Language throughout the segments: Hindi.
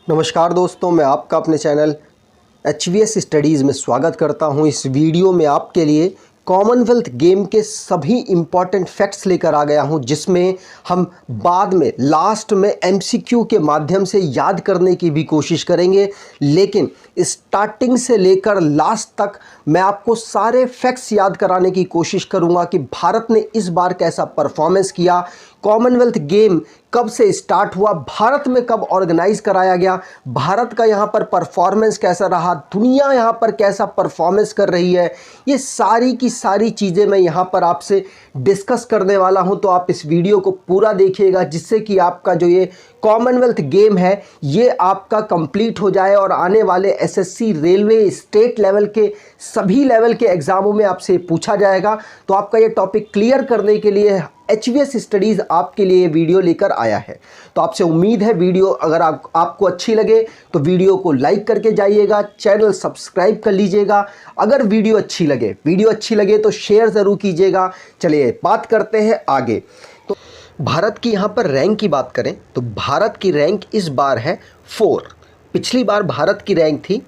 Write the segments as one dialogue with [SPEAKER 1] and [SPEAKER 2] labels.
[SPEAKER 1] नमस्कार दोस्तों, मैं आपका अपने चैनल HVS स्टडीज़ में स्वागत करता हूं। इस वीडियो में आपके लिए कॉमनवेल्थ गेम के सभी इम्पॉर्टेंट फैक्ट्स लेकर आ गया हूं, जिसमें हम बाद में लास्ट में MCQ के माध्यम से याद करने की भी कोशिश करेंगे। लेकिन स्टार्टिंग से लेकर लास्ट तक मैं आपको सारे फैक्ट्स याद कराने की कोशिश करूंगा कि भारत ने इस बार कैसा परफॉर्मेंस किया, कॉमनवेल्थ गेम कब से स्टार्ट हुआ, भारत में कब ऑर्गेनाइज कराया गया, भारत का यहाँ पर परफॉर्मेंस कैसा रहा, दुनिया यहाँ पर कैसा परफॉर्मेंस कर रही है। ये सारी की सारी चीज़ें मैं यहाँ पर आपसे डिस्कस करने वाला हूँ। तो आप इस वीडियो को पूरा देखिएगा, जिससे कि आपका जो ये कॉमनवेल्थ गेम है ये आपका कंप्लीट हो जाए और आने वाले SSC, रेलवे, स्टेट लेवल के सभी लेवल के एग्ज़ामों में आपसे पूछा जाएगा। तो आपका ये टॉपिक क्लियर करने के लिए HVS स्टडीज़ आपके लिए वीडियो लेकर आया है। तो आपसे उम्मीद है वीडियो अगर आपको अच्छी लगे तो वीडियो को लाइक करके जाइएगा, चैनल सब्सक्राइब कर लीजिएगा। अगर वीडियो अच्छी लगे तो शेयर ज़रूर कीजिएगा। चलिए बात करते हैं आगे। तो भारत की यहाँ पर रैंक की बात करें तो भारत की रैंक इस बार है 4। पिछली बार भारत की रैंक थी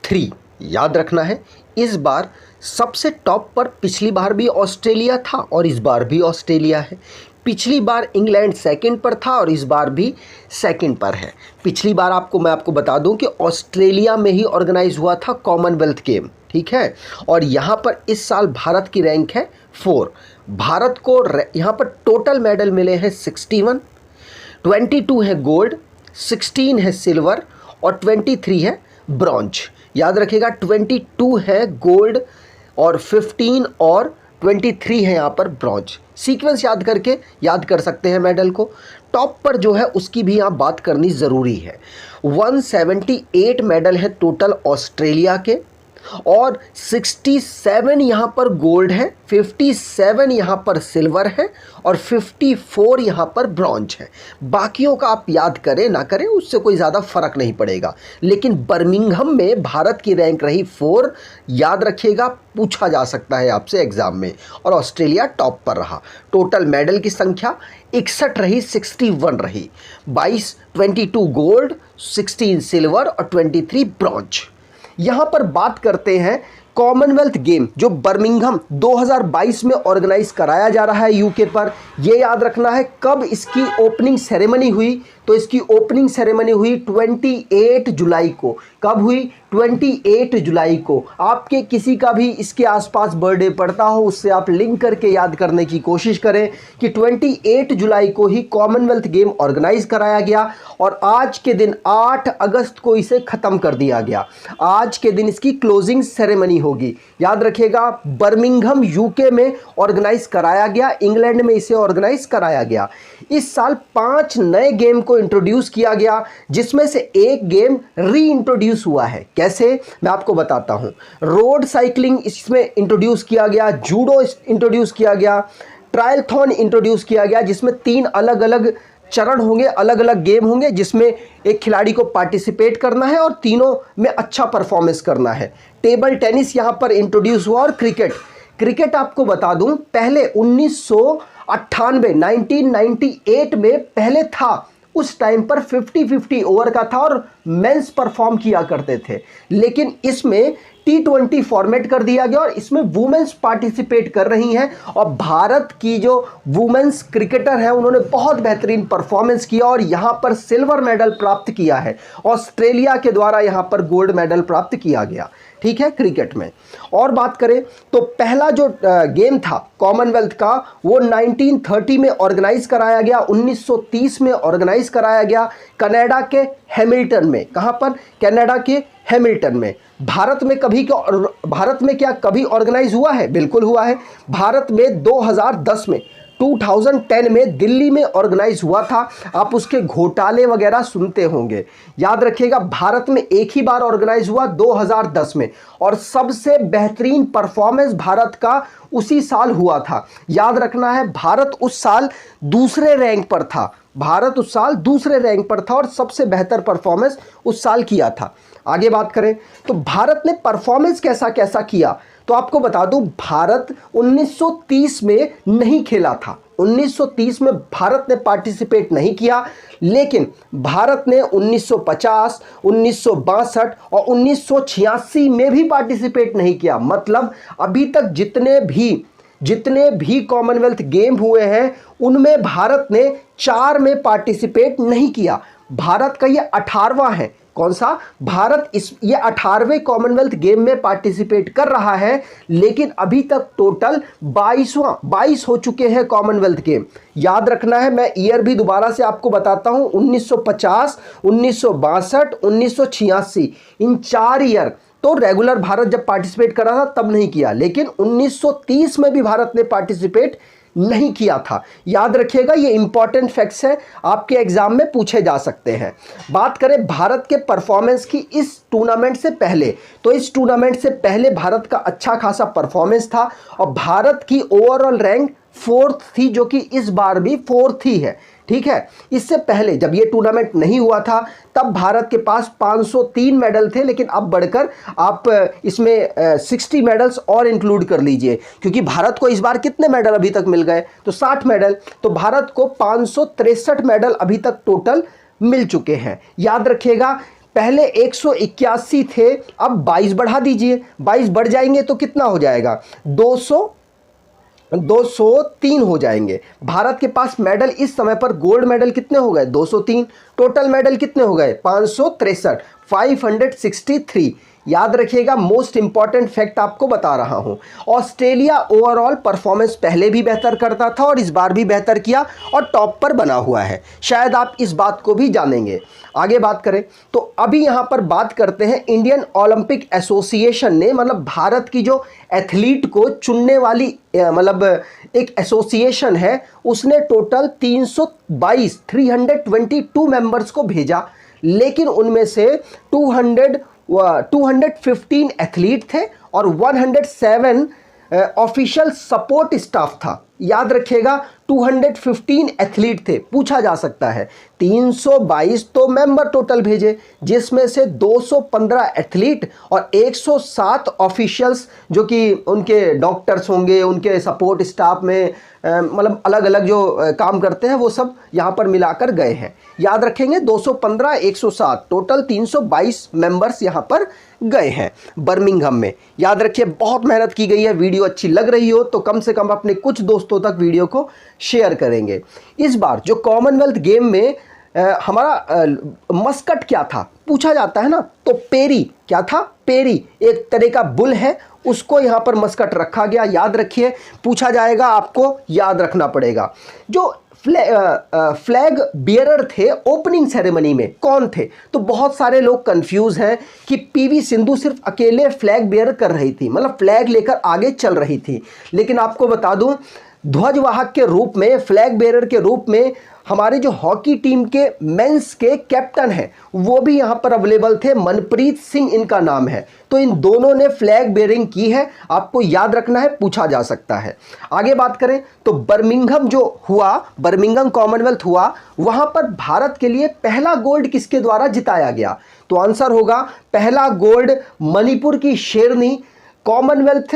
[SPEAKER 1] 3, याद रखना है। इस बार सबसे टॉप पर पिछली बार भी ऑस्ट्रेलिया था और इस बार भी ऑस्ट्रेलिया है। पिछली बार इंग्लैंड सेकंड पर था और इस बार भी सेकंड पर है। पिछली बार मैं आपको बता दूं कि ऑस्ट्रेलिया में ही ऑर्गेनाइज हुआ था कॉमनवेल्थ गेम, ठीक है। और यहाँ पर इस साल भारत की रैंक है 4। भारत को यहाँ पर टोटल मेडल मिले हैं 61, 22 है गोल्ड, 16 है सिल्वर और 23 है ब्रॉन्ज। याद रखिएगा, 22 है गोल्ड और 15 और 23 है यहाँ पर ब्रॉन्ज। सीक्वेंस याद कर सकते हैं मेडल को। टॉप पर जो है उसकी भी यहाँ बात करनी ज़रूरी है। 178 मेडल है टोटल ऑस्ट्रेलिया के और 67 यहाँ पर गोल्ड है, 57 यहाँ पर सिल्वर है और 54 यहाँ पर ब्रॉन्ज है। बाकियों का आप याद करें ना करें उससे कोई ज़्यादा फर्क नहीं पड़ेगा, लेकिन बर्मिंघम में भारत की रैंक रही 4। याद रखिएगा, पूछा जा सकता है आपसे एग्जाम में। और ऑस्ट्रेलिया टॉप पर रहा। टोटल मेडल की संख्या 61 रही, 61 रही। 22 गोल्ड, 16 सिल्वर और 23 ब्रॉन्ज। यहाँ पर बात करते हैं कॉमनवेल्थ गेम जो बर्मिंघम 2022 में ऑर्गेनाइज कराया जा रहा है यूके पर। ये याद रखना है कब इसकी ओपनिंग सेरेमनी हुई। तो इसकी ओपनिंग सेरेमनी हुई 28 जुलाई को। कब हुई? 28 जुलाई को। आपके किसी का भी इसके आसपास बर्थडे पड़ता हो उससे आप लिंक करके याद करने की कोशिश करें कि 28 जुलाई को ही कॉमनवेल्थ गेम ऑर्गेनाइज कराया गया और आज के दिन 8 अगस्त को इसे ख़त्म कर दिया गया। आज के दिन इसकी क्लोजिंग सेरेमनी होगी। याद रखिएगा, बर्मिंघम यूके में ऑर्गेनाइज कराया गया, इंग्लैंड में इसे ऑर्गेनाइज कराया गया। इस साल 5 नए गेम को इंट्रोड्यूस किया गया, जिसमें से एक गेम री इंट्रोड्यूस हुआ है। कैसे, मैं आपको बताता हूं। रोड साइकिलिंग इसमें इंट्रोड्यूस किया गया, जूडो इंट्रोड्यूस किया गया, ट्रायलथॉन इंट्रोड्यूस किया गया, जिसमें 3 अलग अलग चरण होंगे, अलग अलग गेम होंगे, जिसमें एक खिलाड़ी को पार्टिसिपेट करना है और तीनों में अच्छा परफॉर्मेंस करना है। टेबल टेनिस यहां पर इंट्रोड्यूस हुआ और क्रिकेट आपको बता दूं पहले 1998 में पहले था। उस टाइम पर 50-50 ओवर का था और मेंस परफॉर्म किया करते थे, लेकिन इसमें T20 फॉर्मेट कर दिया गया और इसमें वुमेन्स पार्टिसिपेट कर रही हैं। और भारत की जो वुमेन्स क्रिकेटर हैं उन्होंने बहुत बेहतरीन परफॉर्मेंस किया और यहां पर सिल्वर मेडल प्राप्त किया है। ऑस्ट्रेलिया के द्वारा यहां पर गोल्ड मेडल प्राप्त किया गया, ठीक है, क्रिकेट में। और बात करें तो पहला जो गेम था कॉमनवेल्थ का वो 1930 में ऑर्गेनाइज कराया गया, 1930 में ऑर्गेनाइज कराया गया कनाडा के हैमिल्टन में। कहां पर? कनाडा के हैमिल्टन में। भारत में क्या कभी ऑर्गेनाइज हुआ है? बिल्कुल हुआ है। भारत में 2010 में दिल्ली में ऑर्गेनाइज हुआ था। आप उसके घोटाले वगैरह सुनते होंगे। याद रखिएगा, भारत में एक ही बार ऑर्गेनाइज हुआ 2010 में और सबसे बेहतरीन परफॉर्मेंस भारत का उसी साल हुआ था। याद रखना है, भारत उस साल दूसरे रैंक पर था और सबसे बेहतर परफॉर्मेंस उस साल किया था। आगे बात करें तो भारत ने परफॉर्मेंस कैसा किया, तो आपको बता दूं भारत 1930 में नहीं खेला था। 1930 में भारत ने पार्टिसिपेट नहीं किया, लेकिन भारत ने 1950, 1962 और 1986 में भी पार्टिसिपेट नहीं किया। मतलब अभी तक जितने भी कॉमनवेल्थ गेम हुए हैं उनमें भारत ने 4 में पार्टिसिपेट नहीं किया। भारत का ये 18वां है। कौन सा? भारत ये 18वें कॉमनवेल्थ गेम में पार्टिसिपेट कर रहा है, लेकिन अभी तक टोटल 22 हो चुके हैं कॉमनवेल्थ गेम। याद रखना है, मैं ईयर भी दोबारा से आपको बताता हूं, 1950, 1962, 1986, इन 4 ईयर तो रेगुलर भारत जब पार्टिसिपेट कर रहा था तब नहीं किया, लेकिन 1930 में भी भारत ने पार्टिसिपेट नहीं किया था। याद रखिएगा, ये इंपॉर्टेंट फैक्ट्स हैं, आपके एग्जाम में पूछे जा सकते हैं। बात करें भारत के परफॉर्मेंस की इस टूर्नामेंट से पहले, तो इस टूर्नामेंट से पहले भारत का अच्छा खासा परफॉर्मेंस था और भारत की ओवरऑल रैंक 4th थी, जो कि इस बार भी 4th ही है। ठीक है, इससे पहले जब ये टूर्नामेंट नहीं हुआ था तब भारत के पास 503 मेडल थे, लेकिन अब बढ़कर आप इसमें 60 मेडल्स और इंक्लूड कर लीजिए, क्योंकि भारत को इस बार कितने मेडल अभी तक मिल गए? तो 60 मेडल। तो भारत को 563 मेडल अभी तक टोटल मिल चुके हैं। याद रखिएगा, पहले 181 थे, अब 22 बढ़ा दीजिए, 22 बढ़ जाएंगे तो कितना हो जाएगा? 203 हो जाएंगे। भारत के पास मेडल इस समय पर गोल्ड मेडल कितने हो गए? 203। टोटल मेडल कितने हो गए? 563, 563। याद रखिएगा, मोस्ट इंपॉर्टेंट फैक्ट आपको बता रहा हूं, ऑस्ट्रेलिया ओवरऑल परफॉर्मेंस पहले भी बेहतर करता था और इस बार भी बेहतर किया और टॉप पर बना हुआ है। शायद आप इस बात को भी जानेंगे। आगे बात करें तो अभी यहां पर बात करते हैं, इंडियन ओलंपिक एसोसिएशन ने, मतलब भारत की जो एथलीट को चुनने वाली मतलब एक एसोसिएशन है, उसने टोटल 322 मेंबर्स को भेजा, लेकिन उनमें से 215 एथलीट थे और 107 ऑफिशियल सपोर्ट स्टाफ था। याद रखिएगा, 215 एथलीट थे। पूछा जा सकता है 322 तो मेंबर टोटल भेजे, जिसमें से 215 एथलीट और 107 ऑफिशियल्स, जो कि उनके डॉक्टर्स होंगे, उनके सपोर्ट स्टाफ में मतलब अलग अलग जो काम करते हैं वो सब यहाँ पर मिलाकर गए हैं। याद रखेंगे, 215, 107, टोटल 322 मेंबर्स यहाँ पर गए हैं बर्मिंघम में। याद रखिए, बहुत मेहनत की गई है। वीडियो अच्छी लग रही हो तो कम से कम अपने कुछ दोस्तों तक वीडियो को शेयर करेंगे। इस बार जो कॉमनवेल्थ गेम में हमारा मस्कट क्या था पूछा जाता है ना, तो पेरी क्या था? पेरी एक तरह का बुल है, उसको यहाँ पर मस्कट रखा गया। याद रखिए, पूछा जाएगा, आपको याद रखना पड़ेगा। जो फ्लैग बियरर थे ओपनिंग सेरेमनी में कौन थे? तो बहुत सारे लोग कंफ्यूज हैं कि पीवी सिंधु सिर्फ अकेले फ्लैग बियर कर रही थी, मतलब फ्लैग लेकर आगे चल रही थी, लेकिन आपको बता दूं, ध्वजवाहक के रूप में, फ्लैग बेरर के रूप में हमारे जो हॉकी टीम के मेंस के कैप्टन हैं वो भी यहाँ पर अवेलेबल थे। मनप्रीत सिंह इनका नाम है। तो इन दोनों ने फ्लैग बेयरिंग की है, आपको याद रखना है, पूछा जा सकता है। आगे बात करें तो बर्मिंघम जो हुआ, बर्मिंघम कॉमनवेल्थ हुआ, वहां पर भारत के लिए पहला गोल्ड किसके द्वारा जिताया गया? तो आंसर होगा पहला गोल्ड मणिपुर की शेरनी। कॉमनवेल्थ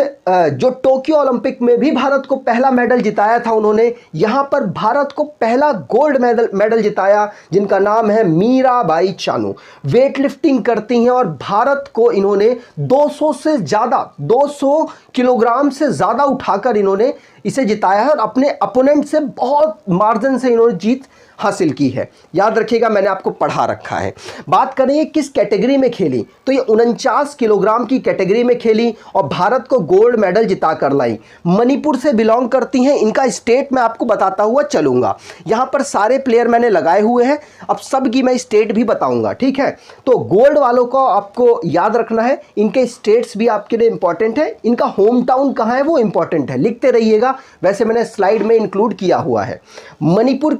[SPEAKER 1] जो टोक्यो ओलंपिक में भी भारत को पहला मेडल जिताया था उन्होंने, यहां पर भारत को पहला गोल्ड मेडल जिताया, जिनका नाम है मीराबाई चानू। वेट लिफ्टिंग करती हैं और भारत को इन्होंने 200 किलोग्राम से ज़्यादा उठाकर इन्होंने इसे जिताया है और अपने अपोनेंट से बहुत मार्जिन से इन्होंने जीत हासिल की है। याद रखिएगा, मैंने आपको पढ़ा रखा है। बात करें ये किस कैटेगरी में खेली, तो ये 49 किलोग्राम की कैटेगरी में खेली और भारत को गोल्ड मेडल जिता कर लाई। मणिपुर से बिलोंग करती हैं, इनका स्टेट मैं आपको बताता हुआ चलूंगा। यहाँ पर सारे प्लेयर मैंने लगाए हुए हैं, अब सब की मैं स्टेट भी बताऊंगा, ठीक है। तो गोल्ड वालों को आपको याद रखना है, इनके स्टेट्स भी आपके लिए इंपॉर्टेंट है, इनका होम टाउन कहाँ है वो इंपॉर्टेंट है, लिखते रहिएगा, वैसे मैंने स्लाइड में इंक्लूड किया हुआ है। मणिपुर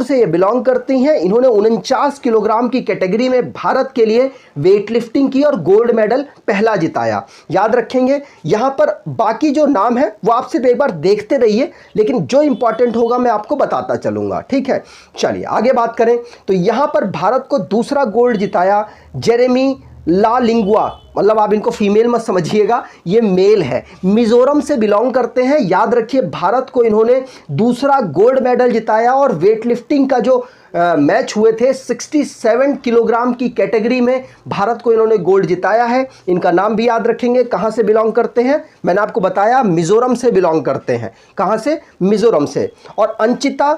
[SPEAKER 1] से ये बिलोंग करती हैं। इन्होंने 49 किलोग्राम की कैटेगरी में भारत के लिए वेट लिफ्टिंग की और गोल्ड मेडल पहला जिताया। याद रखेंगे, यहां पर बाकी जो नाम है वो आप सिर्फ एक बार देखते रहिए, लेकिन जो इंपॉर्टेंट होगा मैं आपको बताता चलूंगा, ठीक है। चलिए आगे बात करें तो यहां पर भारत को दूसरा गोल्ड जिताया जेरेमी ला लिंगुआ, मतलब आप इनको फीमेल मत समझिएगा, ये मेल है, मिजोरम से बिलोंग करते हैं। याद रखिए भारत को इन्होंने दूसरा गोल्ड मेडल जिताया और वेट लिफ्टिंग का जो मैच हुए थे 67 किलोग्राम की कैटेगरी में भारत को इन्होंने गोल्ड जिताया है। इनका नाम भी याद रखेंगे। कहाँ से बिलोंग करते हैं, मैंने आपको बताया मिजोरम से बिलोंग करते हैं। कहाँ से, मिजोरम से। और अंचिता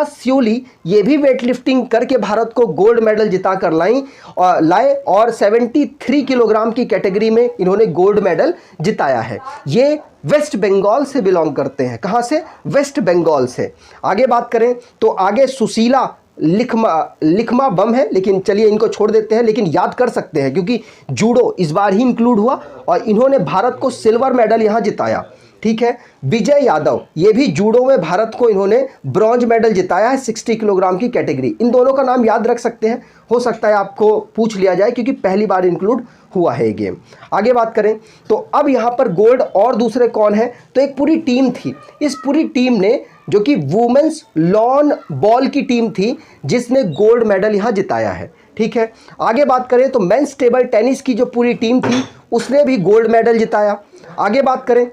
[SPEAKER 1] सियोली ये भी वेट लिफ्टिंग करके भारत को गोल्ड मेडल जिता कर लाए और 73 किलोग्राम की कैटेगरी में इन्होंने गोल्ड मेडल जिताया है। ये वेस्ट बंगाल से बिलोंग करते हैं। कहाँ से, वेस्ट बंगाल से। आगे बात करें तो आगे सुशीला लिखमा बम है, लेकिन चलिए इनको छोड़ देते हैं, लेकिन याद कर सकते हैं क्योंकि जूडो इस बार ही इंक्लूड हुआ और इन्होंने भारत को सिल्वर मेडल यहाँ जिताया। ठीक है, विजय यादव ये भी जूडो में भारत को इन्होंने ब्रॉन्ज मेडल जिताया है 60 किलोग्राम की कैटेगरी। इन दोनों का नाम याद रख सकते हैं, हो सकता है आपको पूछ लिया जाए क्योंकि पहली बार इंक्लूड हुआ है ये गेम। आगे बात करें तो अब यहाँ पर गोल्ड और दूसरे कौन है, तो एक पूरी टीम थी। इस पूरी टीम ने, जो कि वुमेन्स लॉन बॉल की टीम थी, जिसने गोल्ड मेडल यहाँ जिताया है। ठीक है, आगे बात करें तो मेंस टेबल टेनिस की जो पूरी टीम थी उसने भी गोल्ड मेडल जिताया। आगे बात करें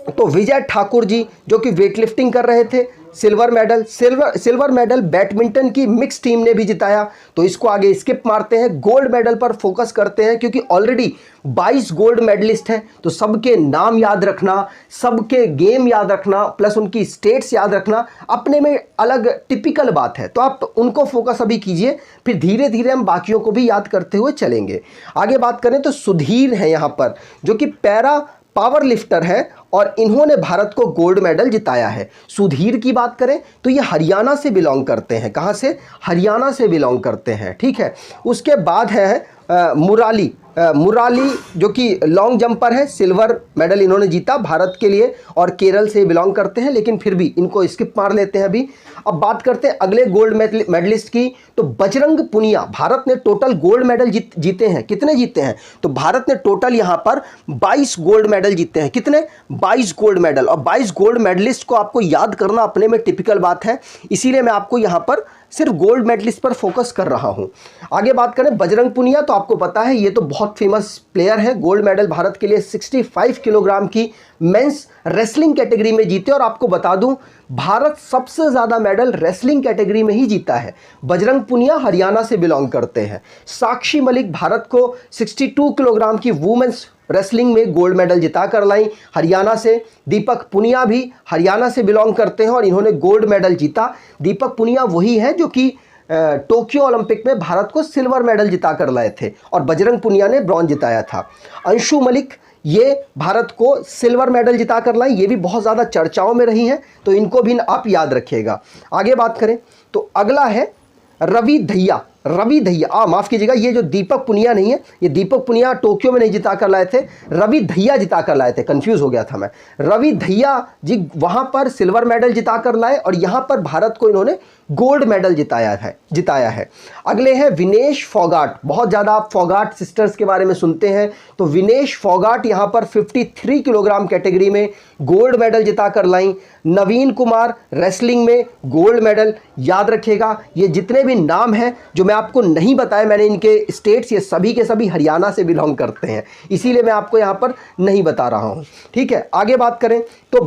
[SPEAKER 1] तो विजय ठाकुर जी जो कि वेट लिफ्टिंग कर रहे थे, सिल्वर मेडल बैडमिंटन की मिक्स टीम ने भी जिताया। तो इसको आगे स्किप मारते हैं, गोल्ड मेडल पर फोकस करते हैं क्योंकि ऑलरेडी 22 गोल्ड मेडलिस्ट हैं। तो सबके नाम याद रखना, सबके गेम याद रखना, प्लस उनकी स्टेट्स याद रखना अपने में अलग टिपिकल बात है। तो आप उनको फोकस अभी कीजिए, फिर धीरे धीरे हम बाकियों को भी याद करते हुए चलेंगे। आगे बात करें तो सुधीर है यहाँ पर, जो कि पैरा पावर लिफ्टर है और इन्होंने भारत को गोल्ड मेडल जिताया है। सुधीर की बात करें तो ये हरियाणा से बिलोंग करते हैं। कहाँ से, हरियाणा से बिलोंग करते हैं। ठीक है, उसके बाद है मुराली जो कि लॉन्ग जंपर है, सिल्वर मेडल इन्होंने जीता भारत के लिए और केरल से बिलोंग करते हैं, लेकिन फिर भी इनको स्किप मार लेते हैं अभी। अब बात करते हैं अगले गोल्ड मेडलिस्ट की, तो बजरंग पुनिया। भारत ने टोटल गोल्ड मेडल जीते हैं, कितने जीते हैं, तो भारत ने टोटल यहाँ पर 22 गोल्ड मेडल जीते हैं। कितने, 22 गोल्ड मेडल। और 22 गोल्ड मेडलिस्ट को आपको याद करना अपने में टिपिकल बात है, इसीलिए मैं आपको यहाँ पर सिर्फ गोल्ड मेडलिस्ट पर फोकस कर रहा हूं। आगे बात करें बजरंग पुनिया, तो आपको पता है ये तो बहुत फेमस प्लेयर है। गोल्ड मेडल भारत के लिए 65 किलोग्राम की मेंस रेसलिंग कैटेगरी में जीते। और आपको बता दूं भारत सबसे ज़्यादा मेडल रेसलिंग कैटेगरी में ही जीता है। बजरंग पुनिया हरियाणा से बिलोंग करते हैं। साक्षी मलिक भारत को 62 किलोग्राम की वुमेन्स रेसलिंग में गोल्ड मेडल जिता कर लाई हरियाणा से। दीपक पुनिया भी हरियाणा से बिलोंग करते हैं और इन्होंने गोल्ड मेडल जीता। दीपक पुनिया वही है जो कि टोक्यो ओलंपिक में भारत को सिल्वर मेडल जिता कर लाए थे और बजरंग पुनिया ने ब्रॉन्ज जिताया था। अंशु मलिक ये भारत को सिल्वर मेडल जिता कर लाई, ये भी बहुत ज़्यादा चर्चाओं में रही हैं, तो इनको भी आप याद रखिएगा। आगे बात करें तो अगला है रवि दहिया। माफ़ कीजिएगा, ये जो दीपक पुनिया नहीं है, ये दीपक पुनिया टोक्यो में नहीं जिता कर लाए थे, रवि दहिया जिता कर लाए थे, कंफ्यूज हो गया था मैं। रवि दहिया जी वहाँ पर सिल्वर मेडल जिता कर लाए और यहाँ पर भारत को इन्होंने गोल्ड मेडल जिताया है। अगले हैं विनेश फोगाट। बहुत ज़्यादा आप फोगाट सिस्टर्स के बारे में सुनते हैं, तो विनेश फोगाट यहाँ पर 53 किलोग्राम कैटेगरी में गोल्ड मेडल जिता कर लाई। नवीन कुमार रेसलिंग में गोल्ड मेडल। याद रखिएगा ये जितने भी नाम हैं जो मैं आपको नहीं बताया मैंने इनके स्टेट्स, ये सभी के सभी हरियाणा से बिलोंग करते हैं, इसीलिए मैं आपको यहाँ पर नहीं बता रहा हूँ। ठीक है, आगे बात करें तो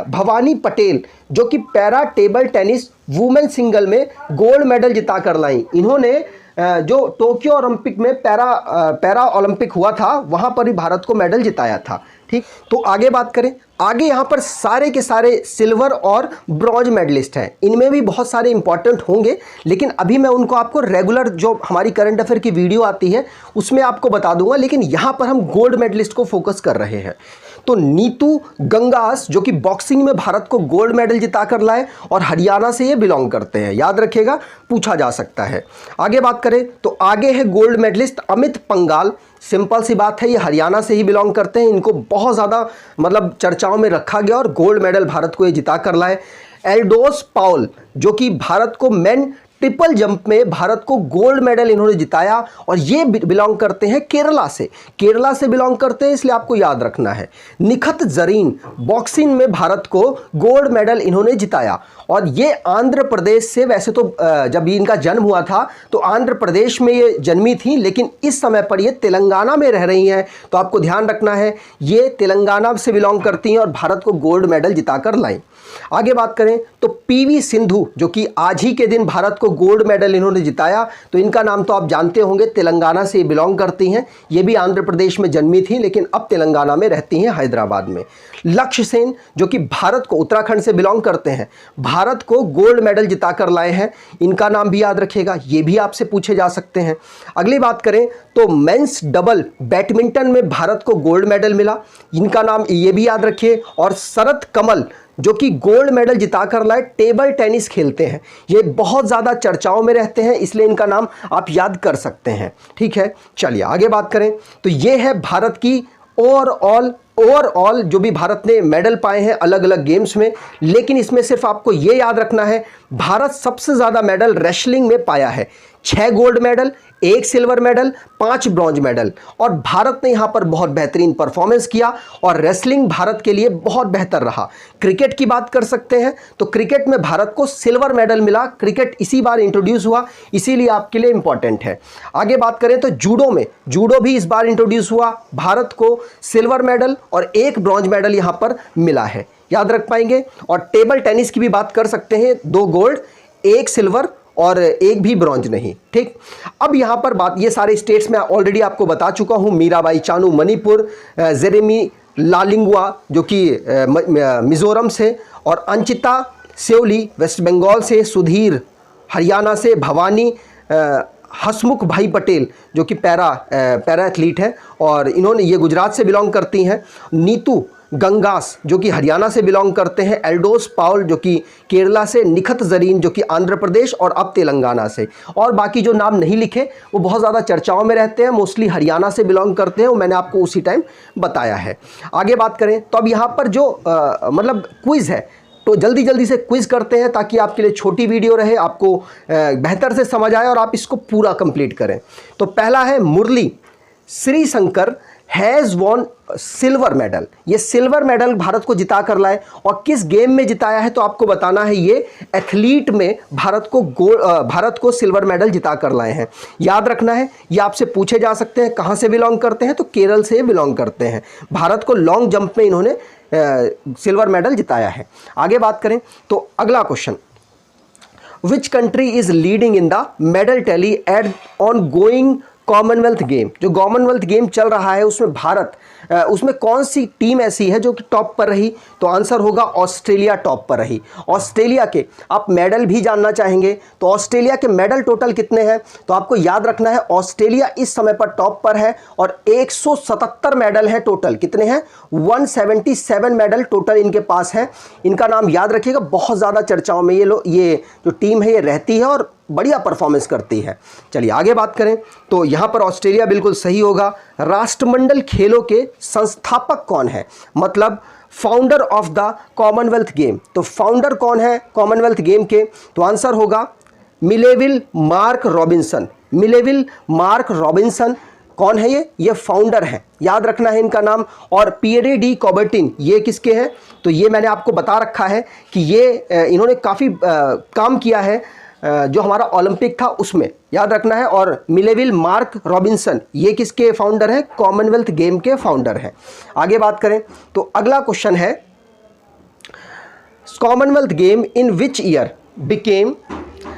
[SPEAKER 1] भवानी पटेल जो कि para table tennis women single में गोल्ड मेडल जिता कर लाई। इन्होंने जो टोक्यो ओलंपिक में पैरा ओलंपिक हुआ था वहाँ पर ही भारत को मेडल जिताया था। ठीक, तो आगे बात करें, आगे यहाँ पर सारे के सारे सिल्वर और ब्रॉन्ज मेडलिस्ट हैं। इनमें भी बहुत सारे इंपॉर्टेंट होंगे, लेकिन अभी मैं उनको आपको रेगुलर जो हमारी करंट अफेयर की वीडियो आती है उसमें आपको बता दूंगा, लेकिन यहाँ पर हम गोल्ड मेडलिस्ट को फोकस कर रहे हैं। तो नीतू गंगास जो कि बॉक्सिंग में भारत को गोल्ड मेडल जिता कर लाए और हरियाणा से ये बिलोंग करते हैं, याद रखिएगा, पूछा जा सकता है। आगे बात करें तो आगे है gold medalist Amit Panghal. Simple सी बात है, ये हरियाणा से ही बिलोंग करते हैं, इनको बहुत ज़्यादा मतलब चर्चाओं में रखा गया और गोल्ड मेडल भारत को ये जिता कर लाए। एल्डोस पाउल जो कि भारत को मेन ट्रिपल जंप में भारत को गोल्ड मेडल इन्होंने जिताया और ये बिलोंग करते हैं केरला से बिलोंग करते हैं, इसलिए आपको याद रखना है। निखत जरीन बॉक्सिंग में भारत को गोल्ड मेडल इन्होंने जिताया और ये आंध्र प्रदेश से, वैसे तो जब इनका जन्म हुआ था तो आंध्र प्रदेश में ये जन्मी थी, लेकिन इस समय पर ये तेलंगाना में रह रही हैं, तो आपको ध्यान रखना है ये तेलंगाना से बिलोंग करती हैं और भारत को गोल्ड मेडल जिताकर लाई। आगे बात करें तो पीवी सिंधु, जो कि आज ही के दिन भारत को गोल्ड मेडल इन्होंने जिताया, तो इनका नाम तो आप जानते होंगे, तेलंगाना से बिलोंग करती हैं। ये भी आंध्र प्रदेश में जन्मी थी लेकिन अब तेलंगाना में रहती हैं, हैदराबाद में। लक्ष्य सेन, जो कि भारत को, उत्तराखंड से बिलोंग करते हैं, भारत को गोल्ड मेडल जिताकर लाए हैं, इनका नाम भी याद रखिएगा, ये भी आपसे पूछे जा सकते हैं। अगली बात करें तो मेंस डबल बैडमिंटन में भारत को गोल्ड मेडल मिला, इनका नाम ये भी याद रखिए। और शरत कमल, जो कि गोल्ड मेडल जिताकर लाए, टेबल टेनिस खेलते हैं, ये बहुत ज़्यादा चर्चाओं में रहते हैं, इसलिए इनका नाम आप याद कर सकते हैं। ठीक है, चलिए आगे बात करें तो ये है भारत की ओवरऑल जो भी भारत ने मेडल पाए हैं अलग अलग गेम्स में। लेकिन इसमें सिर्फ आपको ये याद रखना है, भारत सबसे ज़्यादा मेडल रेसलिंग में पाया है, 6 gold medal, 1 silver medal, 5 bronze medal, और भारत ने यहाँ पर बहुत बेहतरीन परफॉर्मेंस किया और रेसलिंग भारत के लिए बहुत बेहतर रहा। क्रिकेट की बात कर सकते हैं तो क्रिकेट में भारत को सिल्वर मेडल मिला, क्रिकेट इसी बार इंट्रोड्यूस हुआ, इसीलिए आपके लिए इंपॉर्टेंट है। आगे बात करें तो जूडो भी इस बार इंट्रोड्यूस हुआ, भारत को सिल्वर मेडल और 1 ब्रॉन्ज मेडल यहाँ पर मिला है, याद रख पाएंगे। और टेबल टेनिस की भी बात कर सकते हैं, 2 गोल्ड, 1 सिल्वर और 1 भी ब्रॉन्ज नहीं। ठीक, अब यहाँ पर बात, ये सारे स्टेट्स में ऑलरेडी आपको बता चुका हूँ, मीराबाई चानू मणिपुर, जेरेमी लालिंगुआ जो कि मिजोरम से, और अंचिता सेओली वेस्ट बंगाल से, सुधीर हरियाणा से, भवानी हसमुख भाई पटेल जो कि पैरा एथलीट है और इन्होंने, ये गुजरात से बिलोंग करती हैं, नीतू गंगास जो कि हरियाणा से बिलोंग करते हैं, एल्डोस पाउल जो कि केरला से, निखत जरीन जो कि आंध्र प्रदेश और अब तेलंगाना से, और बाकी जो नाम नहीं लिखे वो बहुत ज़्यादा चर्चाओं में रहते हैं, मोस्टली हरियाणा से बिलोंग करते हैं, वो मैंने आपको उसी टाइम बताया है। आगे बात करें तो अब यहाँ पर जो मतलब क्विज़ है, तो जल्दी से क्विज़ करते हैं ताकि आपके लिए छोटी वीडियो रहे, आपको बेहतर से समझ आए और आप इसको पूरा कंप्लीट करें। तो पहला है, Murali Sreeshankar has won silver medal, ये सिल्वर मेडल भारत को जिता कर लाए, और किस गेम में जिताया है तो आपको बताना है, ये एथलीट में भारत को सिल्वर मेडल जिता कर लाए हैं, याद रखना है। ये आपसे पूछे जा सकते हैं कहाँ से बिलोंग करते हैं, तो केरल से बिलोंग करते हैं, भारत को लॉन्ग जंप में इन्होंने सिल्वर मेडल जिताया है। आगे बात करें तो अगला question, which country is leading in the medal tally at ongoing Commonwealth game, जो कॉमनवेल्थ गेम चल रहा है उसमें भारत, उसमें कौन सी टीम ऐसी है जो कि टॉप पर रही, तो आंसर होगा ऑस्ट्रेलिया टॉप पर रही। ऑस्ट्रेलिया के आप मेडल भी जानना चाहेंगे तो ऑस्ट्रेलिया के मेडल टोटल कितने हैं, तो आपको याद रखना है ऑस्ट्रेलिया इस समय पर टॉप पर है और 177 मेडल है टोटल, कितने हैं, 177 मेडल टोटल इनके पास है। इनका नाम याद रखिएगा, बहुत ज़्यादा चर्चाओं में ये जो टीम है ये रहती है और बढ़िया परफॉर्मेंस करती है। चलिए आगे बात करें तो यहाँ पर ऑस्ट्रेलिया बिल्कुल सही होगा। राष्ट्रमंडल खेलों के संस्थापक कौन है, मतलब founder of the Commonwealth game, तो फाउंडर कौन है कॉमनवेल्थ गेम के, तो आंसर होगा मिलेविल मार्क रॉबिन्सन। मिलेविल मार्क रॉबिन्सन कौन है, ये फाउंडर है, याद रखना है इनका नाम। और पियरे डी कॉबर्टिन ये किसके हैं, तो ये मैंने आपको बता रखा है कि ये इन्होंने काफ़ी काम किया है जो हमारा ओलंपिक था उसमें, याद रखना है। और मिलेविल मार्क रॉबिन्सन ये किसके फाउंडर हैं, कॉमनवेल्थ गेम के फाउंडर हैं। आगे बात करें तो अगला क्वेश्चन है, Commonwealth game in which year became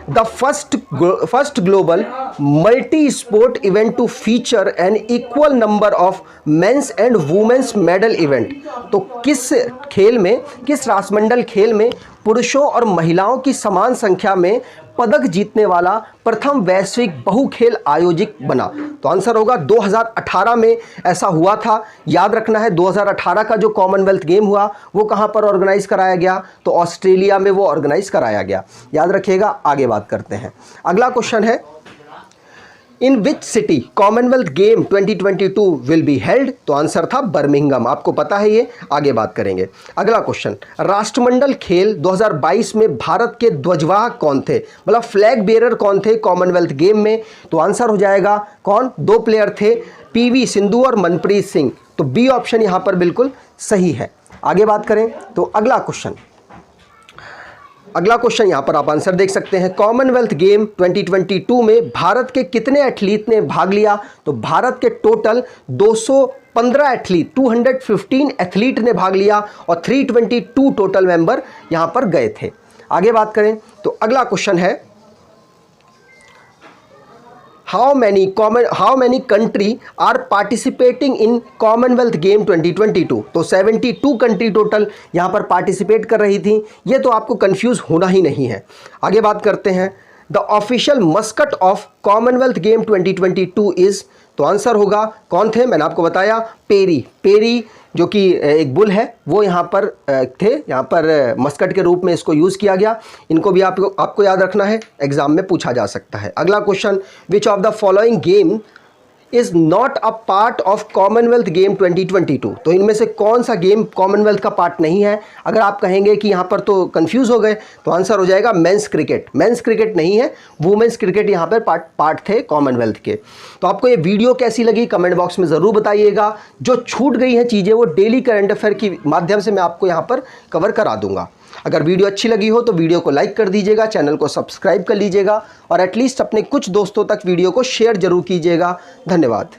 [SPEAKER 1] the first global multi sport event to feature an equal number of men's and women's medal event, तो किस खेल में, किस राष्ट्रमंडल खेल में पुरुषों और महिलाओं की समान संख्या में पदक जीतने वाला प्रथम वैश्विक बहुखेल आयोजक बना, तो आंसर होगा 2018 में ऐसा हुआ था। याद रखना है 2018 का जो कॉमनवेल्थ गेम हुआ वो कहाँ पर ऑर्गेनाइज कराया गया, तो ऑस्ट्रेलिया में वो ऑर्गेनाइज कराया गया, याद रखिएगा। आगे बात करते हैं, अगला क्वेश्चन है, in which city Commonwealth game 2022 will be held? तो आंसर था बर्मिंघम। आपको पता है ये, आगे बात करेंगे। अगला क्वेश्चन, राष्ट्रमंडल खेल 2022 में भारत के ध्वजवाहक कौन थे, मतलब फ्लैग बेरर कौन थे कॉमनवेल्थ गेम में? तो आंसर हो जाएगा कौन? 2 प्लेयर थे, पीवी सिंधु और मनप्रीत सिंह। तो बी ऑप्शन यहां पर बिल्कुल सही है। आगे बात करें तो अगला क्वेश्चन यहां पर आप आंसर देख सकते हैं। कॉमनवेल्थ गेम 2022 में भारत के कितने एथलीट ने भाग लिया? तो भारत के टोटल 215 एथलीट, 215 एथलीट ने भाग लिया और 322 टोटल मेंबर यहां पर गए थे। आगे बात करें तो अगला क्वेश्चन है, how many country are participating in Commonwealth game 2022? तो 72 कंट्री टोटल यहां पर पार्टिसिपेट कर रही थी। ये तो आपको कंफ्यूज होना ही नहीं है। आगे बात करते हैं, the official Muscat of Commonwealth game 2022 is? तो आंसर होगा कौन थे? मैंने आपको बताया पेरी जो कि एक बुल है, वो यहाँ पर थे। यहाँ पर मस्कट के रूप में इसको यूज़ किया गया। इनको भी आपको याद रखना है, एग्जाम में पूछा जा सकता है। अगला question, which of the following game is not a part of Commonwealth game 2022? तो इनमें से कौन सा गेम कॉमनवेल्थ का पार्ट नहीं है? अगर आप कहेंगे कि यहाँ पर तो कंफ्यूज हो गए, तो आंसर हो जाएगा मेंस क्रिकेट। मेंस क्रिकेट नहीं है, वुमेन्स क्रिकेट यहाँ पर पार्ट थे कॉमनवेल्थ के। तो आपको ये वीडियो कैसी लगी कमेंट बॉक्स में ज़रूर बताइएगा। जो छूट गई हैं चीज़ें वो डेली करंट अफेयर के माध्यम से मैं आपको यहाँ पर कवर करा दूंगा। अगर वीडियो अच्छी लगी हो तो वीडियो को लाइक कर दीजिएगा, चैनल को सब्सक्राइब कर लीजिएगा और एटलीस्ट अपने कुछ दोस्तों तक वीडियो को शेयर जरूर कीजिएगा। धन्यवाद।